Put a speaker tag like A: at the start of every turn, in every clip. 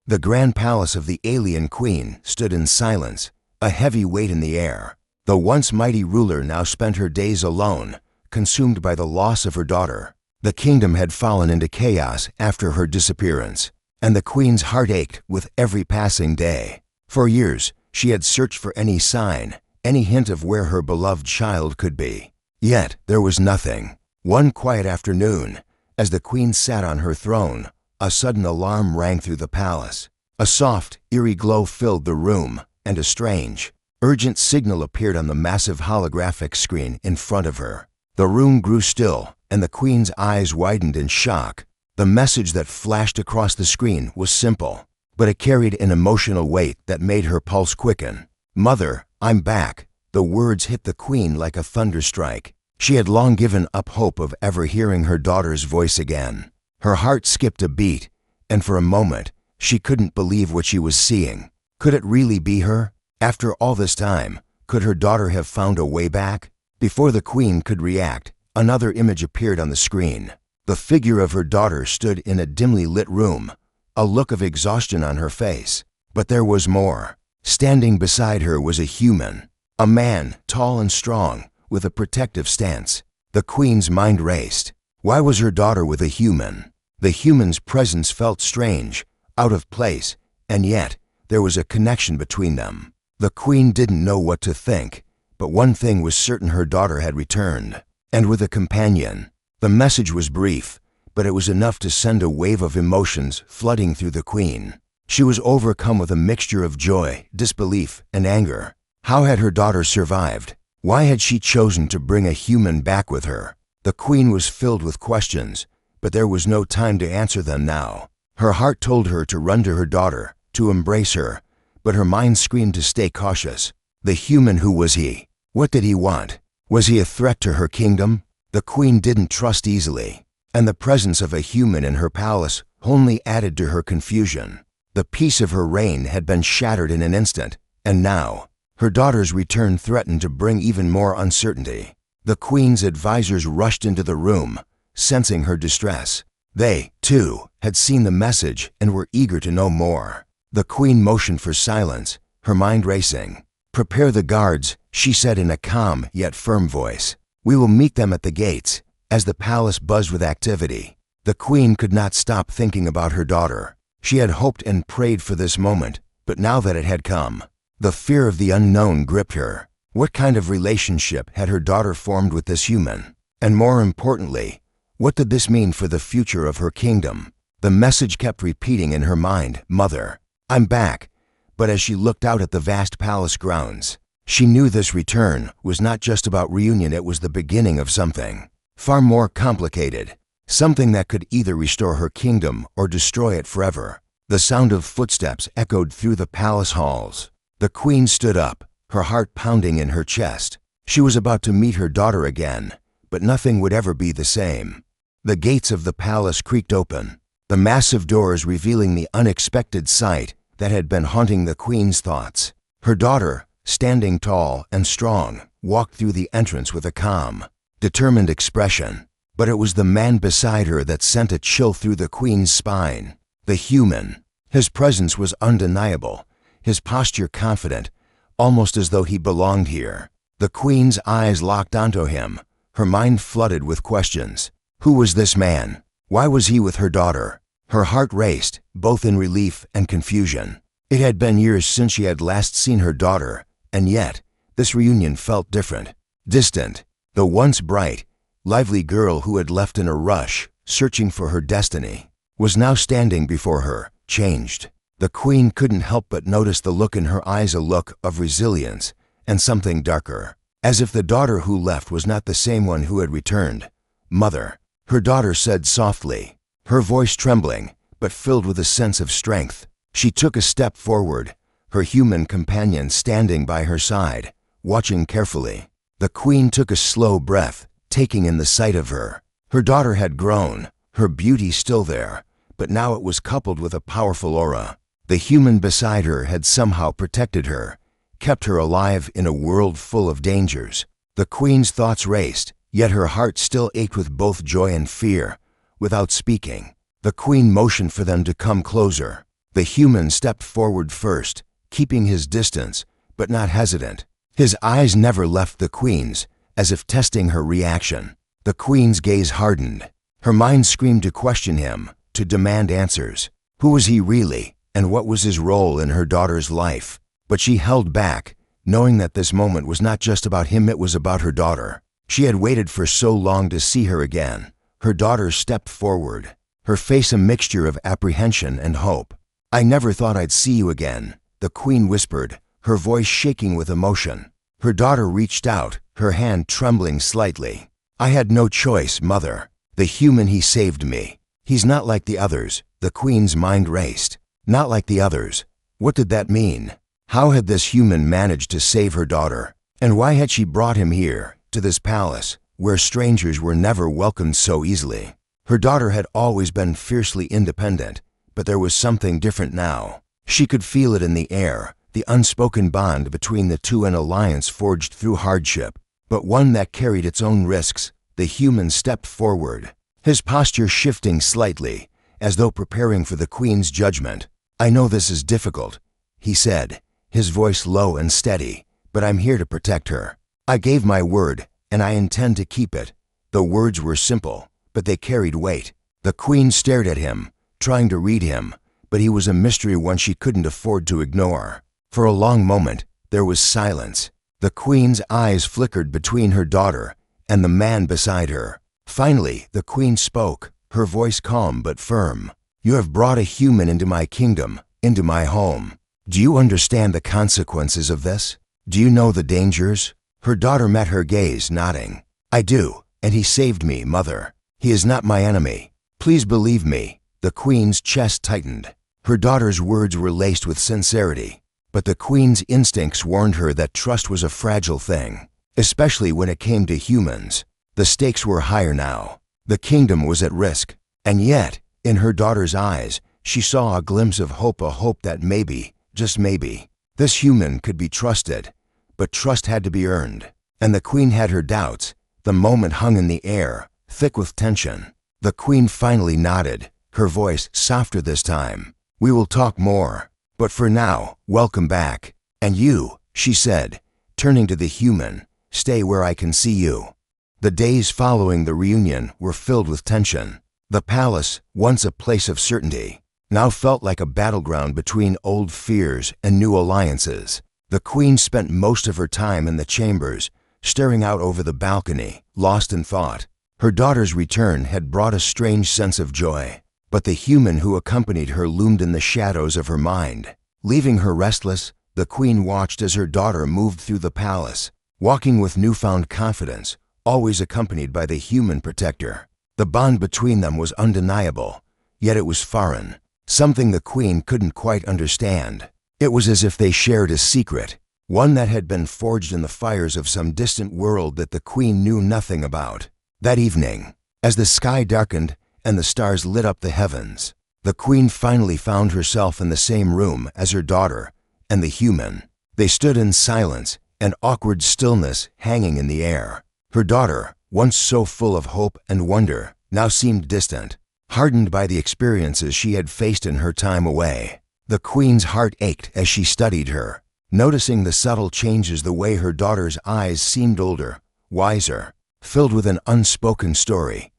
A: The grand palace of the alien queen stood in silence, a heavy weight in the air. The once mighty ruler now spent her days alone, consumed by the loss of her daughter. The kingdom had fallen into chaos after her disappearance, and the queen's heart ached with every passing day. For years, she had searched for any sign, any hint of where her beloved child could be. Yet there was nothing. One quiet afternoon, as the queen sat on her throne, a sudden alarm rang through the palace. A soft, eerie glow filled the room, and a strange, urgent signal appeared on the massive holographic screen in front of her. The room grew still, and the queen's eyes widened in shock. The message that flashed across the screen was simple, but it carried an emotional weight that made her pulse quicken. "Mother, I'm back." The words hit the queen like a thunderstrike. She had long given up hope of ever hearing her daughter's voice again. Her heart skipped a beat, and for a moment, she couldn't believe what she was seeing. Could it really be her? After all this time, could her daughter have found a way back? Before the queen could react, another image appeared on the screen. The figure of her daughter stood in a dimly lit room, a look of exhaustion on her face. But there was more. Standing beside her was a human, a man, tall and strong, with a protective stance. The queen's mind raced. Why was her daughter with a human? The human's presence felt strange, out of place, and yet there was a connection between them. The queen didn't know what to think, but one thing was certain: her daughter had returned, and with a companion. The message was brief, but it was enough to send a wave of emotions flooding through the queen. She was overcome with a mixture of joy, disbelief, and anger. How had her daughter survived? Why had she chosen to bring a human back with her? The queen was filled with questions, but there was no time to answer them now. Her heart told her to run to her daughter, to embrace her, but her mind screamed to stay cautious. The human, who was he? What did he want? Was he a threat to her kingdom? The queen didn't trust easily, and the presence of a human in her palace only added to her confusion. The peace of her reign had been shattered in an instant, and now, her daughter's return threatened to bring even more uncertainty. The queen's advisors rushed into the room, sensing her distress. They, too, had seen the message and were eager to know more. The queen motioned for silence, her mind racing. "Prepare the guards," she said in a calm yet firm voice. "We will meet them at the gates." As the palace buzzed with activity, the queen could not stop thinking about her daughter. She had hoped and prayed for this moment, but now that it had come, the fear of the unknown gripped her. What kind of relationship had her daughter formed with this human? And more importantly, what did this mean for the future of her kingdom? The message kept repeating in her mind, "Mother, I'm back." But as she looked out at the vast palace grounds, she knew this return was not just about reunion. It was the beginning of something far more complicated, something that could either restore her kingdom or destroy it forever. The sound of footsteps echoed through the palace halls. The queen stood up, her heart pounding in her chest. She was about to meet her daughter again, but nothing would ever be the same. The gates of the palace creaked open, the massive doors revealing the unexpected sight that had been haunting the queen's thoughts. Her daughter, standing tall and strong, walked through the entrance with a calm, determined expression. But it was the man beside her that sent a chill through the queen's spine. The human. His presence was undeniable, his posture confident, almost as though he belonged here. The queen's eyes locked onto him, her mind flooded with questions. Who was this man? Why was he with her daughter? Her heart raced, both in relief and confusion. It had been years since she had last seen her daughter, and yet, this reunion felt different, distant. The once bright, lively girl who had left in a rush, searching for her destiny, was now standing before her, changed. The queen couldn't help but notice the look in her eyes, a look of resilience and something darker, as if the daughter who left was not the same one who had returned. "Mother," her daughter said softly, her voice trembling, but filled with a sense of strength. She took a step forward, her human companion standing by her side, watching carefully. The queen took a slow breath, taking in the sight of her. Her daughter had grown, her beauty still there, but now it was coupled with a powerful aura. The human beside her had somehow protected her, kept her alive in a world full of dangers. The queen's thoughts raced, yet her heart still ached with both joy and fear. Without speaking, the queen motioned for them to come closer. The human stepped forward first, keeping his distance, but not hesitant. His eyes never left the queen's, as if testing her reaction. The queen's gaze hardened. Her mind screamed to question him, to demand answers. Who was he really, and what was his role in her daughter's life? But she held back, knowing that this moment was not just about him, it was about her daughter. She had waited for so long to see her again. Her daughter stepped forward, her face a mixture of apprehension and hope. "I never thought I'd see you again," the queen whispered, her voice shaking with emotion. Her daughter reached out, her hand trembling slightly. "I had no choice, mother. The human, he saved me. He's not like the others." The queen's mind raced. Not like the others. What did that mean? How had this human managed to save her daughter? And why had she brought him here, to this palace, where strangers were never welcomed so easily? Her daughter had always been fiercely independent, but there was something different now. She could feel it in the air, the unspoken bond between the two, an alliance forged through hardship, but one that carried its own risks. The human stepped forward, his posture shifting slightly, as though preparing for the queen's judgment. "I know this is difficult," he said, his voice low and steady, "but I'm here to protect her. I gave my word, and I intend to keep it." The words were simple, but they carried weight. The queen stared at him, trying to read him, but he was a mystery, one she couldn't afford to ignore. For a long moment, there was silence. The queen's eyes flickered between her daughter and the man beside her. Finally, the queen spoke, her voice calm but firm. "You have brought a human into my kingdom, into my home. Do you understand the consequences of this? Do you know the dangers?" Her daughter met her gaze, nodding. "I do, and he saved me, mother. He is not my enemy. Please believe me." The queen's chest tightened. Her daughter's words were laced with sincerity, but the queen's instincts warned her that trust was a fragile thing, especially when it came to humans. The stakes were higher now. The kingdom was at risk, and yet, in her daughter's eyes, she saw a glimpse of hope, a hope that maybe, just maybe, this human could be trusted. But trust had to be earned, and the queen had her doubts. The moment hung in the air, thick with tension. The queen finally nodded, her voice softer this time. "We will talk more, but for now, welcome back. And you," she said, turning to the human, "stay where I can see you." The days following the reunion were filled with tension. The palace, once a place of certainty, now felt like a battleground between old fears and new alliances. The queen spent most of her time in the chambers, staring out over the balcony, lost in thought. Her daughter's return had brought a strange sense of joy, but the human who accompanied her loomed in the shadows of her mind. Leaving her restless, the queen watched as her daughter moved through the palace, walking with newfound confidence, always accompanied by the human protector. The bond between them was undeniable, yet it was foreign, something the queen couldn't quite understand. It was as if they shared a secret, one that had been forged in the fires of some distant world that the queen knew nothing about. That evening, as the sky darkened and the stars lit up the heavens, the queen finally found herself in the same room as her daughter and the human. They stood in silence, an awkward stillness hanging in the air. Her daughter, once so full of hope and wonder, now seemed distant, hardened by the experiences she had faced in her time away. The queen's heart ached as she studied her, noticing the subtle changes, the way her daughter's eyes seemed older, wiser, filled with an unspoken story.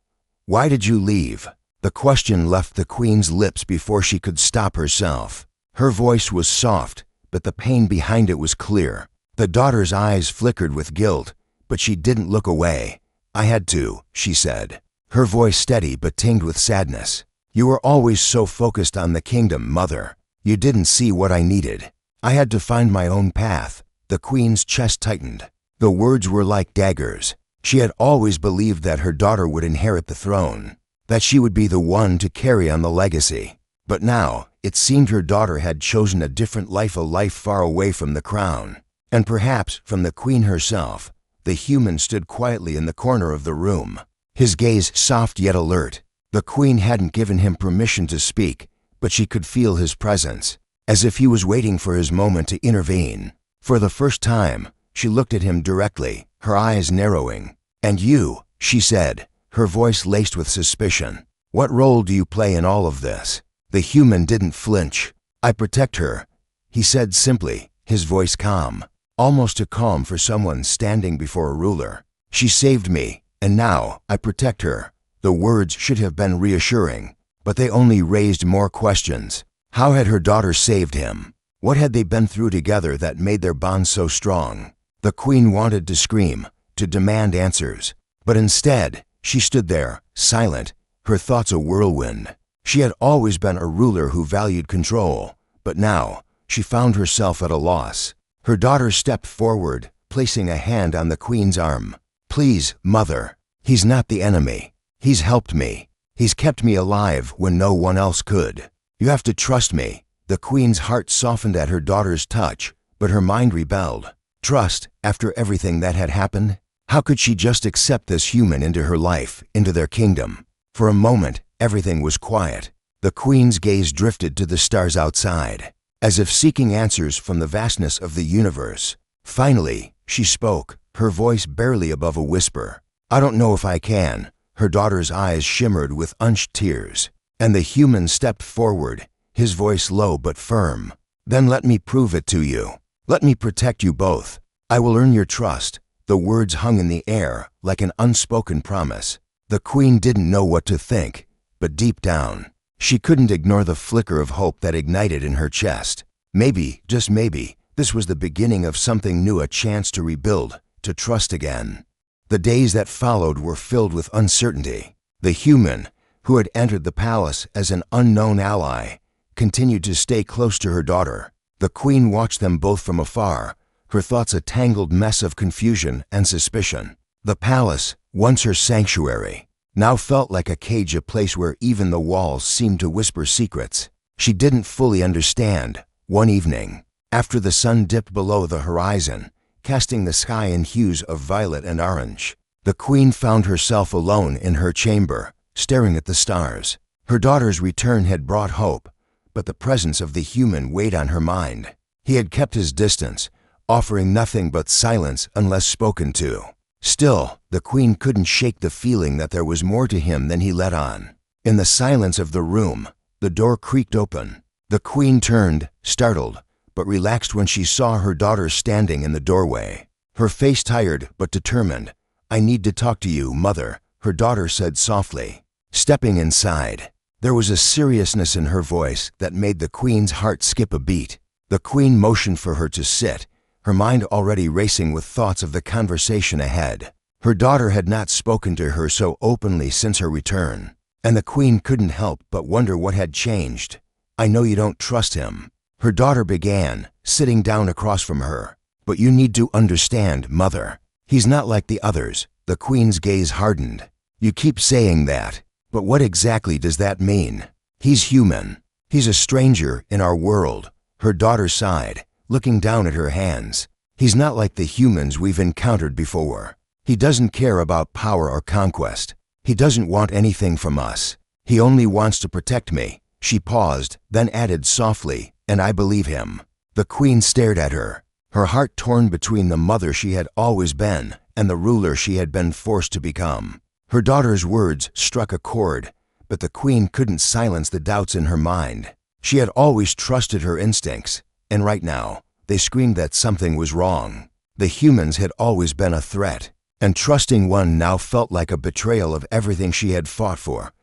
A: "Why did you leave?" The question left the queen's lips before she could stop herself. Her voice was soft, but the pain behind it was clear. The daughter's eyes flickered with guilt, but she didn't look away. "I had to," she said, her voice steady but tinged with sadness. "You were always so focused on the kingdom, mother. You didn't see what I needed. I had to find my own path." The queen's chest tightened. The words were like daggers. She had always believed that her daughter would inherit the throne, that she would be the one to carry on the legacy. But now, it seemed her daughter had chosen a different life, a life far away from the crown, and perhaps from the queen herself. The human stood quietly in the corner of the room, his gaze soft yet alert. The queen hadn't given him permission to speak, but she could feel his presence, as if he was waiting for his moment to intervene. For the first time, she looked at him directly, her eyes narrowing. "And you," she said, her voice laced with suspicion, "what role do you play in all of this?" The human didn't flinch. "I protect her," he said simply, his voice calm, almost too calm for someone standing before a ruler. "She saved me, and now I protect her." The words should have been reassuring, but they only raised more questions. How had her daughter saved him? What had they been through together that made their bond so strong? The queen wanted to scream, to demand answers, but instead, she stood there, silent, her thoughts a whirlwind. She had always been a ruler who valued control, but now, she found herself at a loss. Her daughter stepped forward, placing a hand on the queen's arm. "Please, mother, he's not the enemy. He's helped me. He's kept me alive when no one else could. You have to trust me." The queen's heart softened at her daughter's touch, but her mind rebelled. Trust, after everything that had happened? How could she just accept this human into her life, into their kingdom? For a moment, everything was quiet. The queen's gaze drifted to the stars outside, as if seeking answers from the vastness of the universe. Finally, she spoke, her voice barely above a whisper. "I don't know if I can." Her daughter's eyes shimmered with unshed tears, and the human stepped forward, his voice low but firm. "Then let me prove it to you. Let me protect you both. I will earn your trust." The words hung in the air like an unspoken promise. The queen didn't know what to think, but deep down, she couldn't ignore the flicker of hope that ignited in her chest. Maybe, just maybe, this was the beginning of something new, a chance to rebuild, to trust again. The days that followed were filled with uncertainty. The human, who had entered the palace as an unknown ally, continued to stay close to her daughter. The queen watched them both from afar, her thoughts a tangled mess of confusion and suspicion. The palace, once her sanctuary, now felt like a cage, a place where even the walls seemed to whisper secrets. She didn't fully understand. One evening, after the sun dipped below the horizon, casting the sky in hues of violet and orange, the queen found herself alone in her chamber, staring at the stars. Her daughter's return had brought hope, but the presence of the human weighed on her mind. He had kept his distance, offering nothing but silence unless spoken to. Still, the queen couldn't shake the feeling that there was more to him than he let on. In the silence of the room, the door creaked open. The queen turned, startled, but relaxed when she saw her daughter standing in the doorway. Her face tired but determined. "I need to talk to you, mother," her daughter said softly. Stepping inside, there was a seriousness in her voice that made the queen's heart skip a beat. The queen motioned for her to sit, her mind already racing with thoughts of the conversation ahead. Her daughter had not spoken to her so openly since her return, and the queen couldn't help but wonder what had changed. "I know you don't trust him," her daughter began, sitting down across from her. "But you need to understand, mother. He's not like the others." The queen's gaze hardened. "You keep saying that, but what exactly does that mean? He's human. He's a stranger in our world." Her daughter sighed, looking down at her hands. "He's not like the humans we've encountered before. He doesn't care about power or conquest. He doesn't want anything from us. He only wants to protect me." She paused, then added softly, "And I believe him." The queen stared at her, her heart torn between the mother she had always been and the ruler she had been forced to become. Her daughter's words struck a chord, but the queen couldn't silence the doubts in her mind. She had always trusted her instincts, and right now, they screamed that something was wrong. The humans had always been a threat, and trusting one now felt like a betrayal of everything she had fought for.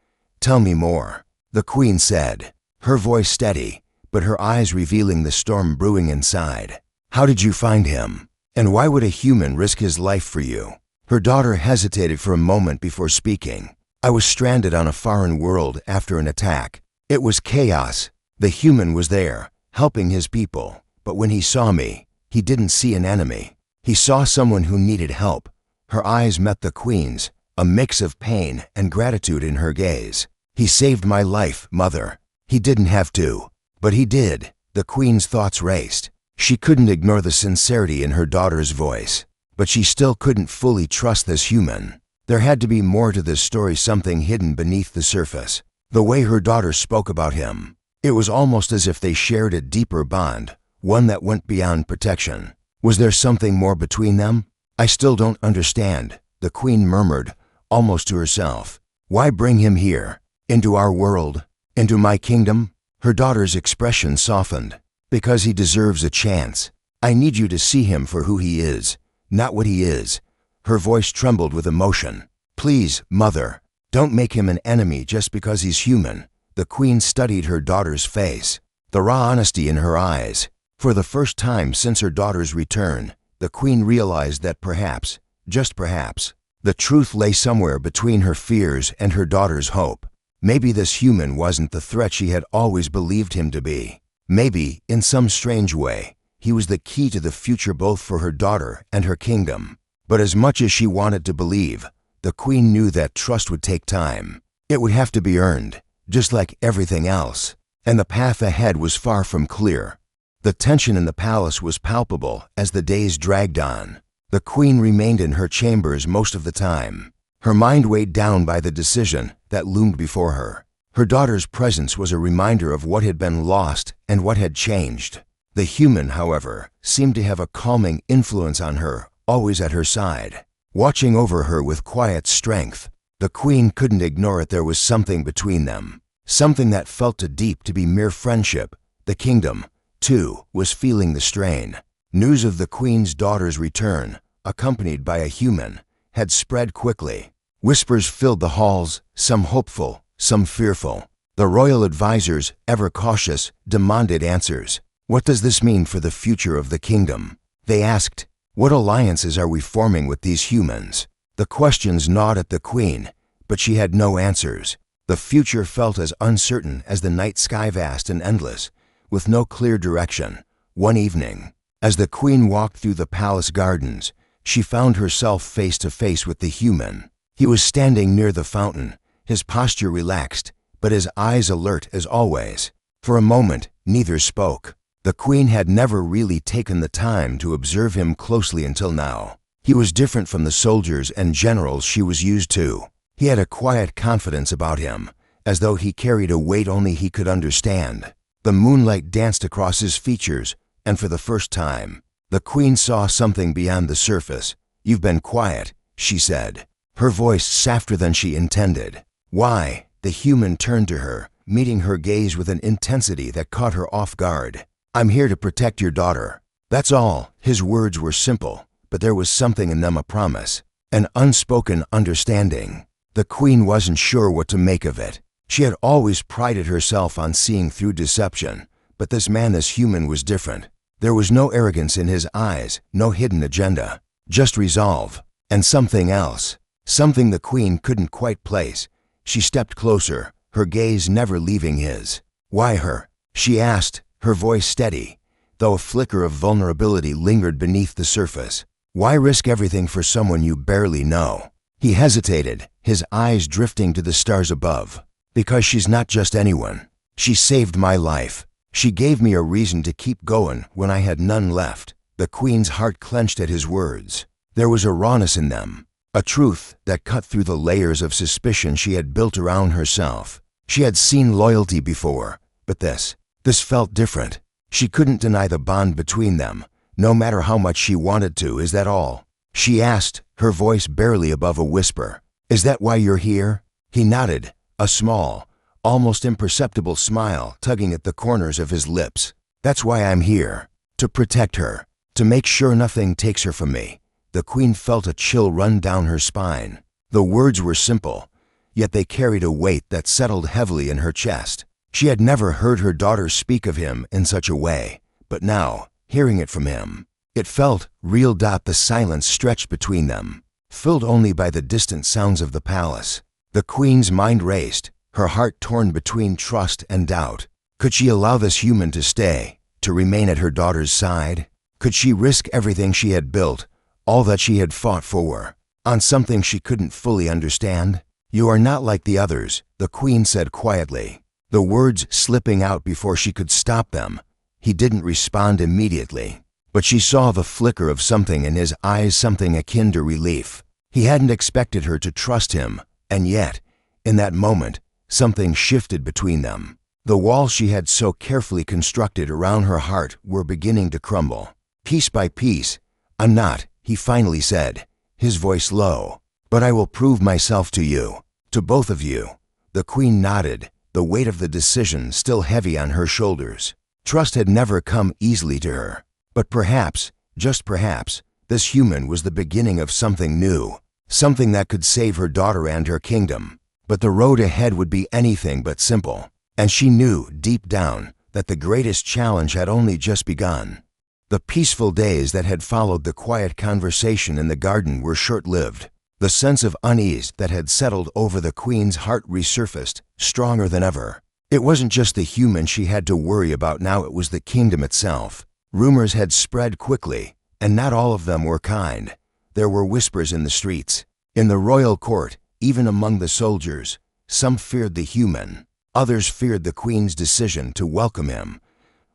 A: "Tell me more," the queen said, her voice steady, but her eyes revealing the storm brewing inside. "How did you find him? And why would a human risk his life for you?" Her daughter hesitated for a moment before speaking. "I was stranded on a foreign world after an attack. It was chaos. The human was there, helping his people, but when he saw me, he didn't see an enemy. He saw someone who needed help." Her eyes met the queen's, a mix of pain and gratitude in her gaze. "He saved my life, mother. He didn't have to, but he did." The queen's thoughts raced. She couldn't ignore the sincerity in her daughter's voice, but she still couldn't fully trust this human. There had to be more to this story, something hidden beneath the surface. The way her daughter spoke about him, it was almost as if they shared a deeper bond, one that went beyond protection. Was there something more between them? "I still don't understand," the queen murmured, almost to herself. "Why bring him here? Into our world? Into my kingdom?" Her daughter's expression softened. Because he deserves a chance. I need you to see him for who he is, not what he is. Her voice trembled with emotion. Please, Mother, don't make him an enemy just because he's human. The queen studied her daughter's face, the raw honesty in her eyes. For the first time since her daughter's return, the queen realized that perhaps, just perhaps, the truth lay somewhere between her fears and her daughter's hope. Maybe this human wasn't the threat she had always believed him to be. Maybe, in some strange way, he was the key to the future both for her daughter and her kingdom. But as much as she wanted to believe, the queen knew that trust would take time. It would have to be earned, just like everything else. And the path ahead was far from clear. The tension in the palace was palpable as the days dragged on. The queen remained in her chambers most of the time, her mind weighed down by the decision that loomed before her. Her daughter's presence was a reminder of what had been lost and what had changed. The human, however, seemed to have a calming influence on her, always at her side, watching over her with quiet strength. The queen couldn't ignore it. There was something between them, something that felt too deep to be mere friendship. The kingdom, too, was feeling the strain. News of the queen's daughter's return, accompanied by a human, had spread quickly. Whispers filled the halls, some hopeful, some fearful. The royal advisors, ever cautious, demanded answers. What does this mean for the future of the kingdom? They asked. What alliances are we forming with these humans? The questions gnawed at the queen, but she had no answers. The future felt as uncertain as the night sky, vast and endless, with no clear direction. One evening, as the queen walked through the palace gardens, she found herself face to face with the human. He was standing near the fountain, his posture relaxed, but his eyes alert as always. For a moment, neither spoke. The queen had never really taken the time to observe him closely until now. He was different from the soldiers and generals she was used to. He had a quiet confidence about him, as though he carried a weight only he could understand. The moonlight danced across his features, and for the first time, the queen saw something beyond the surface. You've been quiet, she said, her voice softer than she intended. Why? The human turned to her, meeting her gaze with an intensity that caught her off guard. I'm here to protect your daughter. That's all. His words were simple, but there was something in them, a promise, an unspoken understanding. The queen wasn't sure what to make of it. She had always prided herself on seeing through deception, but this man, this human, was different. There was no arrogance in his eyes, no hidden agenda, just resolve, and something else, something the queen couldn't quite place. She stepped closer, her gaze never leaving his. Why her? She asked, her voice steady, though a flicker of vulnerability lingered beneath the surface. Why risk everything for someone you barely know? He hesitated, his eyes drifting to the stars above. Because she's not just anyone. She saved my life. She gave me a reason to keep going when I had none left. The queen's heart clenched at his words. There was a rawness in them, a truth that cut through the layers of suspicion she had built around herself. She had seen loyalty before, but this felt different. She couldn't deny the bond between them, no matter how much she wanted to. Is that all? She asked, her voice barely above a whisper. Is that why you're here? He nodded, a small, almost imperceptible smile tugging at the corners of his lips. That's why I'm here. To protect her. To make sure nothing takes her from me. The queen felt a chill run down her spine. The words were simple, yet they carried a weight that settled heavily in her chest. She had never heard her daughter speak of him in such a way, but now, hearing it from him, it felt real. The silence stretched between them, filled only by the distant sounds of the palace. The queen's mind raced, her heart torn between trust and doubt. Could she allow this human to stay, to remain at her daughter's side? Could she risk everything she had built, all that she had fought for, on something she couldn't fully understand? You are not like the others, the queen said quietly, the words slipping out before she could stop them. He didn't respond immediately, but she saw the flicker of something in his eyes, something akin to relief. He hadn't expected her to trust him, and yet, in that moment, something shifted between them. The walls she had so carefully constructed around her heart were beginning to crumble. Piece by piece. I'm not, he finally said, his voice low, but I will prove myself to you, to both of you. The queen nodded, the weight of the decision still heavy on her shoulders. Trust had never come easily to her. But perhaps, just perhaps, this human was the beginning of something new, something that could save her daughter and her kingdom. But the road ahead would be anything but simple, and she knew, deep down, that the greatest challenge had only just begun. The peaceful days that had followed the quiet conversation in the garden were short-lived. The sense of unease that had settled over the Queen's heart resurfaced, stronger than ever. It wasn't just the human she had to worry about now, it was the kingdom itself. Rumors had spread quickly, and not all of them were kind. There were whispers in the streets, in the royal court, even among the soldiers. Some feared the human. Others feared the Queen's decision to welcome him.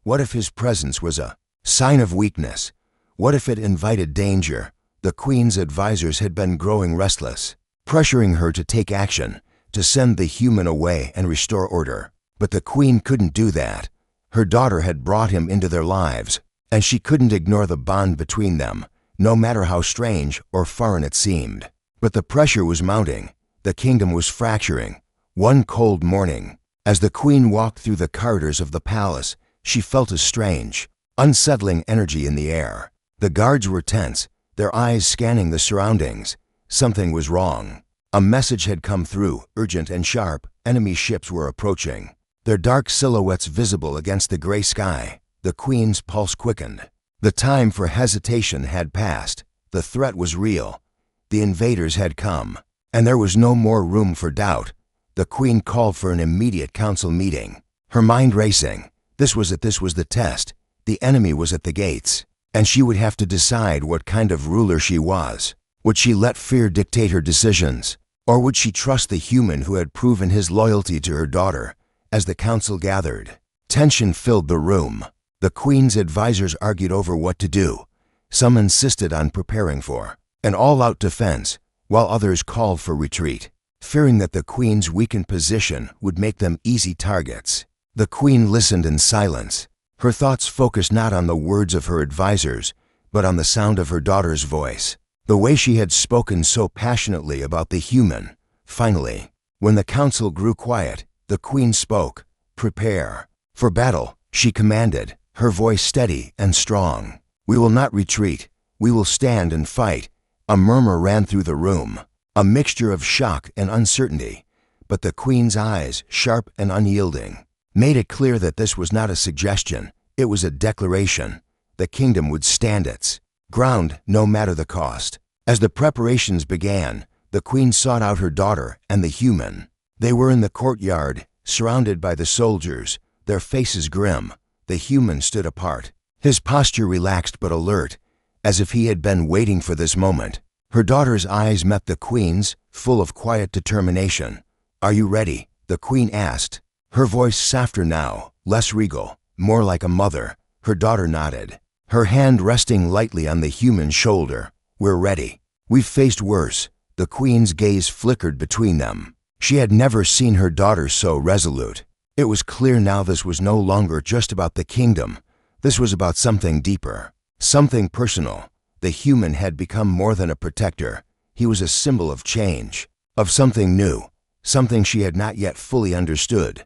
A: What if his presence was a sign of weakness? What if it invited danger? The Queen's advisors had been growing restless, pressuring her to take action, to send the human away and restore order. But the Queen couldn't do that. Her daughter had brought him into their lives, and she couldn't ignore the bond between them, no matter how strange or foreign it seemed. But the pressure was mounting. The kingdom was fracturing. One cold morning, as the Queen walked through the corridors of the palace, she felt a strange, unsettling energy in the air. The guards were tense, their eyes scanning the surroundings. Something was wrong. A message had come through, urgent and sharp. Enemy ships were approaching, their dark silhouettes visible against the gray sky. The Queen's pulse quickened. The time for hesitation had passed. The threat was real. The invaders had come, and there was no more room for doubt. The Queen called for an immediate council meeting, her mind racing. This was the test. The enemy was at the gates, and she would have to decide what kind of ruler she was. Would she let fear dictate her decisions, or would she trust the human who had proven his loyalty to her daughter? As the council gathered, tension filled the room. The Queen's advisors argued over what to do. Some insisted on preparing for an all-out defense, while others called for retreat, fearing that the Queen's weakened position would make them easy targets. The Queen listened in silence, her thoughts focused not on the words of her advisors, but on the sound of her daughter's voice, the way she had spoken so passionately about the human. Finally, when the council grew quiet, the Queen spoke. "Prepare for battle," she commanded, her voice steady and strong. "We will not retreat. We will stand and fight." A murmur ran through the room, a mixture of shock and uncertainty, but the Queen's eyes, sharp and unyielding, made it clear that this was not a suggestion, it was a declaration. The kingdom would stand its ground no matter the cost. As the preparations began, the Queen sought out her daughter and the human. They were in the courtyard, surrounded by the soldiers, their faces grim. The human stood apart, his posture relaxed but alert, as if he had been waiting for this moment. Her daughter's eyes met the Queen's, full of quiet determination. "Are you ready?" the Queen asked, her voice softer now, less regal, more like a mother. Her daughter nodded, her hand resting lightly on the human's shoulder. "We're ready. We've faced worse." The Queen's gaze flickered between them. She had never seen her daughter so resolute. It was clear now this was no longer just about the kingdom. This was about something deeper, something personal. The human had become more than a protector. He was a symbol of change, of something new, something she had not yet fully understood.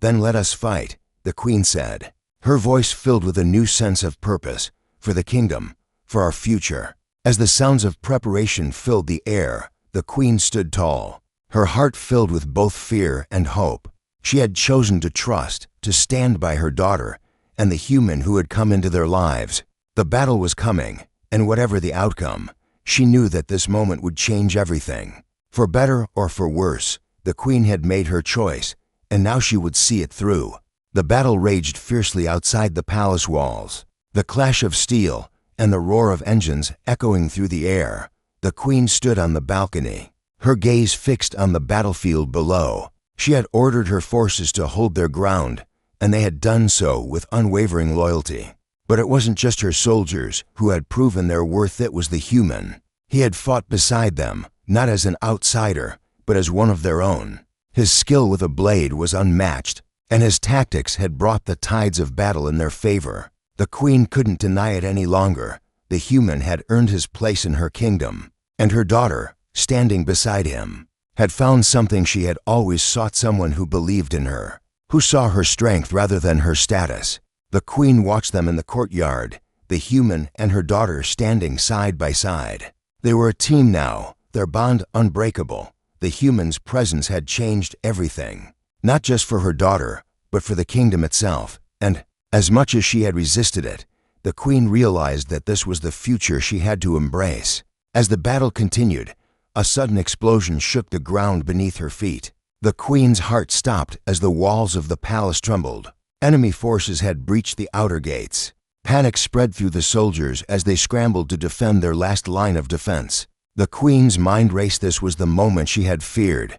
A: "Then let us fight," the Queen said, her voice filled with a new sense of purpose, for the kingdom, for our future. As the sounds of preparation filled the air, the Queen stood tall, her heart filled with both fear and hope. She had chosen to trust, to stand by her daughter, and the human who had come into their lives. The battle was coming, and whatever the outcome, she knew that this moment would change everything. For better or for worse, the Queen had made her choice, and now she would see it through. The battle raged fiercely outside the palace walls, the clash of steel and the roar of engines echoing through the air. The Queen stood on the balcony, her gaze fixed on the battlefield below. She had ordered her forces to hold their ground, and they had done so with unwavering loyalty. But it wasn't just her soldiers who had proven their worth, it was the human. He had fought beside them, not as an outsider, but as one of their own. His skill with a blade was unmatched, and his tactics had brought the tides of battle in their favor. The Queen couldn't deny it any longer. The human had earned his place in her kingdom, and her daughter, standing beside him, had found something she had always sought: someone who believed in her, who saw her strength rather than her status. The queen watched them in the courtyard, the human and her daughter standing side by side. They were a team now, their bond unbreakable. The human's presence had changed everything, not just for her daughter, but for the kingdom itself. And, as much as she had resisted it, the queen realized that this was the future she had to embrace. As the battle continued, a sudden explosion shook the ground beneath her feet. The queen's heart stopped as the walls of the palace trembled. Enemy forces had breached the outer gates. Panic spread through the soldiers as they scrambled to defend their last line of defense. The queen's mind raced. This was the moment she had feared.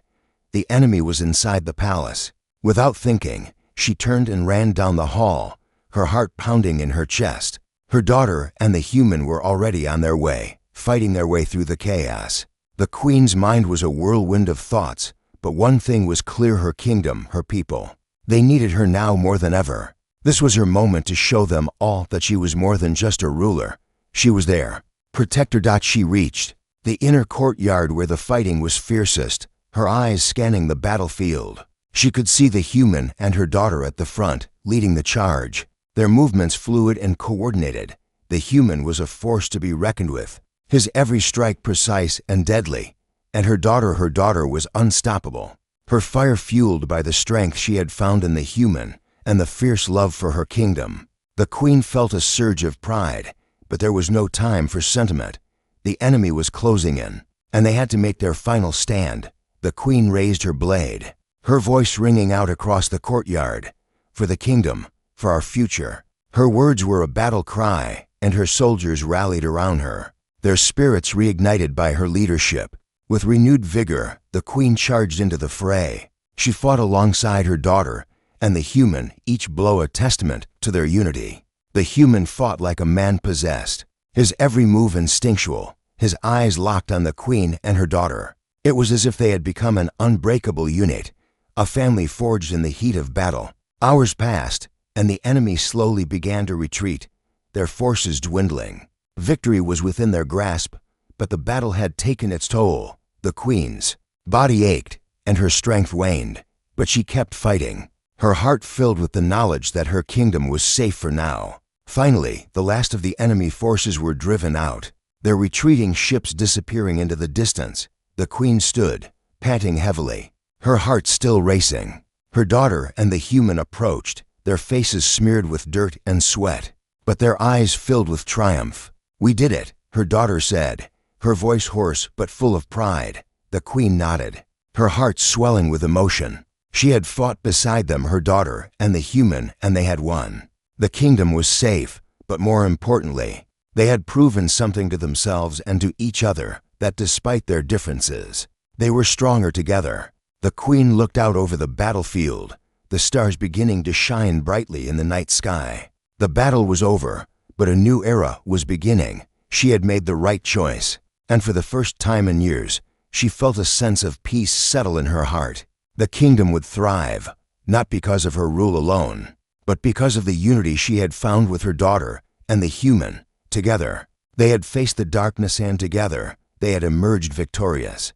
A: The enemy was inside the palace. Without thinking, she turned and ran down the hall, her heart pounding in her chest. Her daughter and the human were already on their way, fighting their way through the chaos. The queen's mind was a whirlwind of thoughts, but one thing was clear: her kingdom, her people. They needed her now more than ever. This was her moment to show them all that she was more than just a ruler. She was their protector. She reached the inner courtyard where the fighting was fiercest, her eyes scanning the battlefield. She could see the human and her daughter at the front, leading the charge, their movements fluid and coordinated. The human was a force to be reckoned with, his every strike precise and deadly, and her daughter was unstoppable. Her fire fueled by the strength she had found in the human and the fierce love for her kingdom. The queen felt a surge of pride, but there was no time for sentiment. The enemy was closing in, and they had to make their final stand. The queen raised her blade, her voice ringing out across the courtyard. For the kingdom, for our future. Her words were a battle cry, and her soldiers rallied around her, their spirits reignited by her leadership. With renewed vigor, the queen charged into the fray. She fought alongside her daughter and the human, each blow a testament to their unity. The human fought like a man possessed, his every move instinctual, his eyes locked on the queen and her daughter. It was as if they had become an unbreakable unit, a family forged in the heat of battle. Hours passed, and the enemy slowly began to retreat, their forces dwindling. Victory was within their grasp, but the battle had taken its toll. The queen's body ached, and her strength waned, but she kept fighting, her heart filled with the knowledge that her kingdom was safe for now. Finally, the last of the enemy forces were driven out, their retreating ships disappearing into the distance. The queen stood, panting heavily, her heart still racing. Her daughter and the human approached, their faces smeared with dirt and sweat, but their eyes filled with triumph. "We did it," her daughter said, her voice hoarse but full of pride. The queen nodded, her heart swelling with emotion. She had fought beside them, her daughter and the human, and they had won. The kingdom was safe, but more importantly, they had proven something to themselves and to each other, that despite their differences, they were stronger together. The queen looked out over the battlefield, the stars beginning to shine brightly in the night sky. The battle was over, but a new era was beginning. She had made the right choice, and for the first time in years, she felt a sense of peace settle in her heart. The kingdom would thrive, not because of her rule alone, but because of the unity she had found with her daughter and the human. Together, they had faced the darkness, and together, they had emerged victorious.